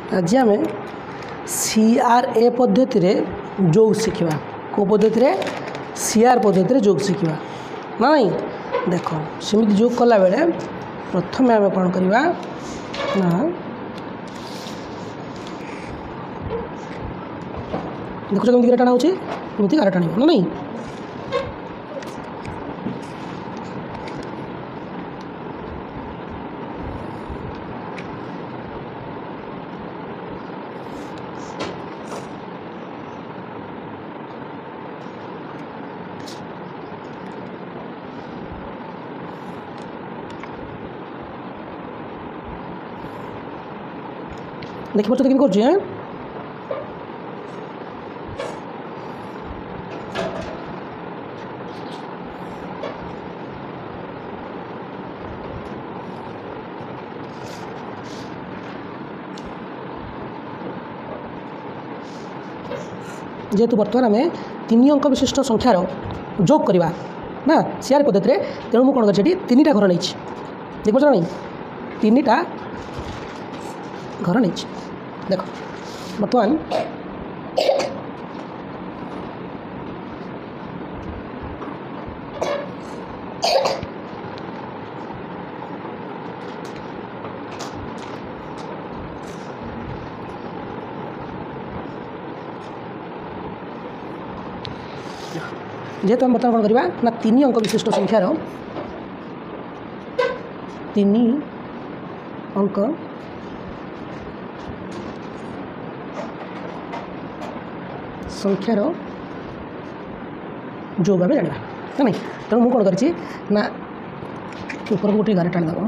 आज आम CRA पद्धति रे जोग शिखा को पद्धति रे CR पद्धति रे जोग शिखा ना नहीं देख सेमती जोग कला बेले प्रथम आम कौन करवा ना देखो कमी गार टाणा होती गार टाण ना नहीं देखिए तो केमी कर जेहेतु बर्तमान आम 3 अंक विशिष्ट संख्यार जोग करवा ना CR पद्धति तेणु मुझे कौन कर 3टा घर नहीं देख पाच नहीं 3टा घर नहीं देख बर्तमान जेहेतु हम बर्तमान कौन करवा ना 3 अंक विशिष्ट संख्यार 3 अंक संख्यार जोग आम जाना ना नहीं तेणु मुझे कौन करना ऊपर गोटे गार टाणी देव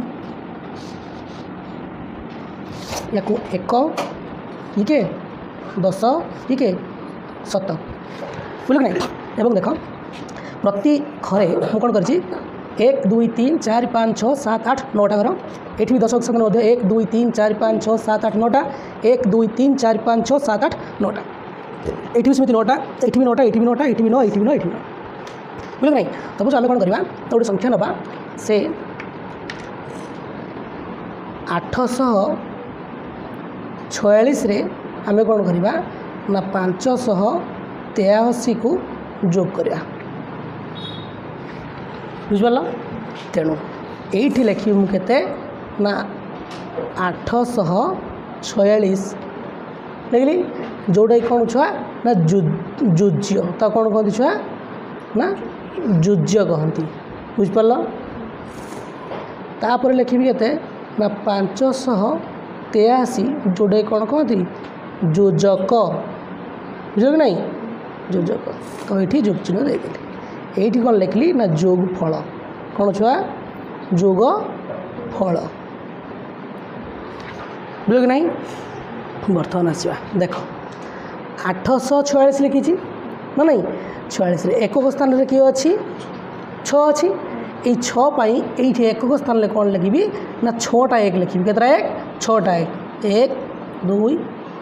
या 1 ये 10 ये 7 बुझल ना एवं देख प्रति घरे मुझे कौन कर 1 2 3 4 5 6 7 8 9टा घर ये भी 10 स्थान 1 2 3 4 5 6 7 8 9टा 1 2 3 4 5 6 7 8 9टा ये भी सेमती 9टा ये भी 9टा ये भी 9टा ये भी 9 ये भी 9 ये भी 9 बुझल नहीं तब आम कौन करवा तो गोटे संख्या नवा से 846 रे आम कौन करवा ना 583 को जोग करा बुझिपार तेणु ये लिखी मुझे ना 846 लिखली जोटा कौन छुआ ना जुज्य तो कौन कहती छुआ ना जुज्य कहती बुझिपार तापर लिखी के ना 583 जोटा कौन कहती योजक बुझल कि नहीं योजक तो ये जोग चिन्ह देदेली ये कौन लिखली ना जोग फल कौन छुआ जोग फल बुझल कि नहीं बर्तमान आसवा देख 846 लिखी ना नहीं 46 एकक स्थान में किए अच्छी 6 अच्छी ये 6 ये एकक स्थान में कौन लिखी ना 6टा 1 लिखी के 6टा 1 2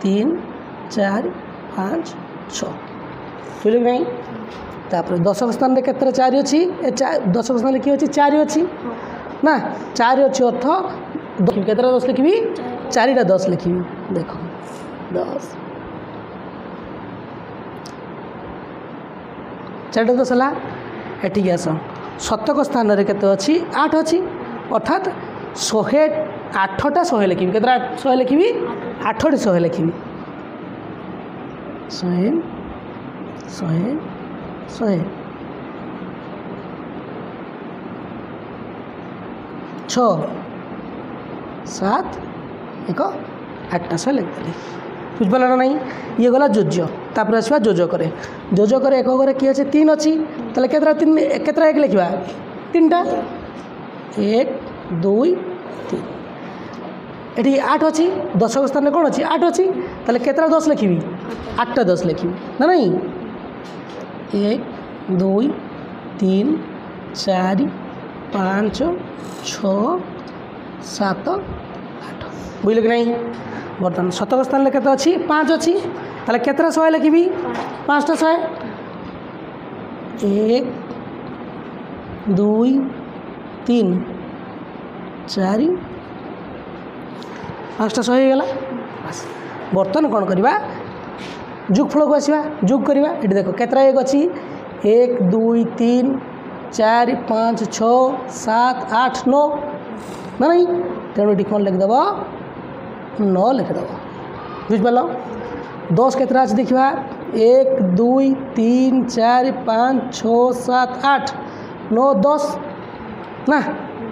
3 4 5 6 बुझल नहीं तापर 10 स्थान में केतरा 4 अच्छी 10 स्थान में किए अच्छी 4 अच्छी ना 4 अच्छी अर्थ केतरा 10 लिखी 4टा 10 लिखी देख 10 4टा 10 है ये आस शतक स्थान में केते अच्छी 8 अच्छी अर्थात 8टा 100 लिखी के 100 लिखी 8टी 100 लिखी 100 100 100 6 7 1 8टा 100 लिखी बुझिपार ना नहीं ये गला जोज्य तापर आसवा जोजक जोजक एक घरे किए अच्छे 3 अच्छी ताले केतरा 1 लिखा 3टा 1 2 3 ये 8 अच्छी 10 स्थान में कौन अच्छी 8 अच्छी ताले केतरा 10 लिखी 8टा 10 लिखी ना नहीं 1 2 3 4 5 6 7 8 बुझल कि नहीं बर्तमान शतक स्थान में केते अच्छी 5 अच्छी ताले केतरा 100 लिखी 5टा 100 1 2 3 4 5टा 100 हो गला बस बर्तमान कौन करवा जोगफल को आसवा जोग करवा ये देख केतरा एक अच्छी 1 2 3 4 5 6 7 8 9 ना नहीं तेणु ये कौन लिखिदेव 9 लिखिदेव बुझिपार 10 केतरा अच्छे देखा 1 2 3 4 5 6 7 8 9 10 ना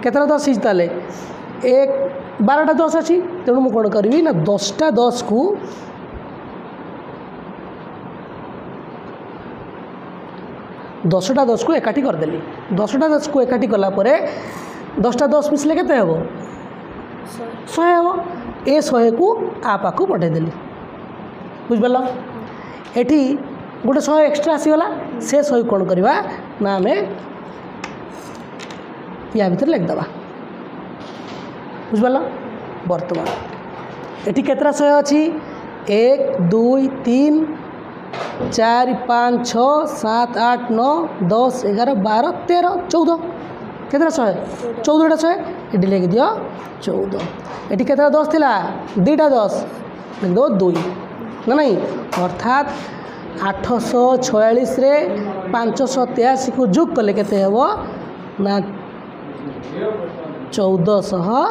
केतरा 10 ताले एक 12टा 10 अच्छी तेणु मुझे कौन करी ना 10टा 10 को 10टा 10 को एकाठी करदेली 10टा 10 को एकाठी कलापर 10टा 10 मिसले के हम 100 हम ए 100 को आ पाक पठेदेली बुझिपार एटी गोटे 100 एक्सट्रा आसीगला से 100 कौन करवा ना आम या भर लिखिदेवा बुझिपार बर्तमान एटी केतरा 100 अच्छी 1 2 3 4 5 6 7 8 9 10 11 12 13 14 केतरा 100 14टा 100 ये लिख दियो 14 एटी केतरा 10 थिला 2टा 10 लिख दो 2 ना नहीं अर्थात 846 रे 583 को जोग कले केते हेबो ना 1400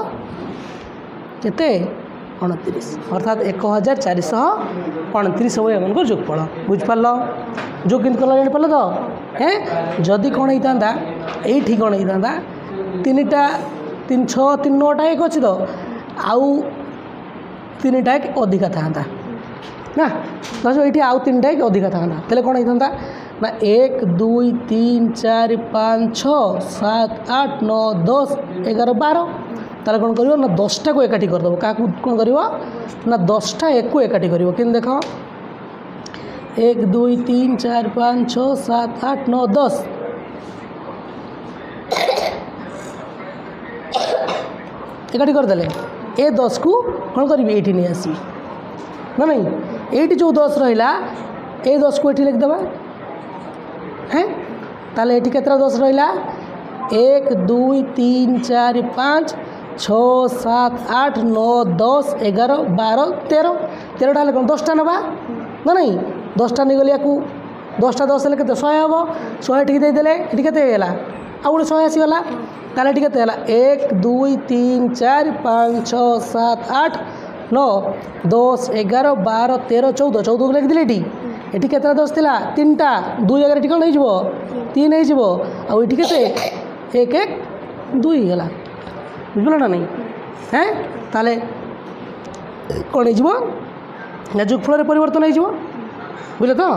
केते 29 अर्थात 1429 सब एम जोगफल बुझिपार जोग कि कला जापार तो हैं जदि कौन होता ये कौन होता 3टा 3 6 3 9टा एक अच्छी तो आउ 3टा एक अधिका था ना दस ये आउ 3टा एक अधिका था तेल कौन होता ना 1 2 3 4 5 6 7 8 9 10 11 12 ताले कौन करियो ना 10टा को एकाठी करदेव क्या कौन करियो ना 10टा एक को एकाठी करियो कि देख 1 2 3 4 5 6 7 8 9 10 एकाठी करदेले ए 10 को कौन करी ये नहीं आसी ना नहीं ये जो 10 रहा ए 10 को ये लिखिदेवा हैं ताले ये केतरा 10 रहा 1 2 3 4 5 6 7 8 9 10 11 12 13 13टा कौन 10टा नवा ना नहीं 10टा नहीं गली या 10टा 10 हेल्ले के 100 हम 100 टी देदेले ये केला आ गए 100 आसीगला ताले ये केते 1 2 3 4 5 6 7 8 9 10 11 12 13 14 14 को लिखिदेली ये केतरा 10 थिला 3टा 2 जगह ये कौन हो 3 हो आठ के 1 1 2 गला बुझल ना नहीं हैं ताले कौन हो जोगफल परिवर्तन हो बुझे तो।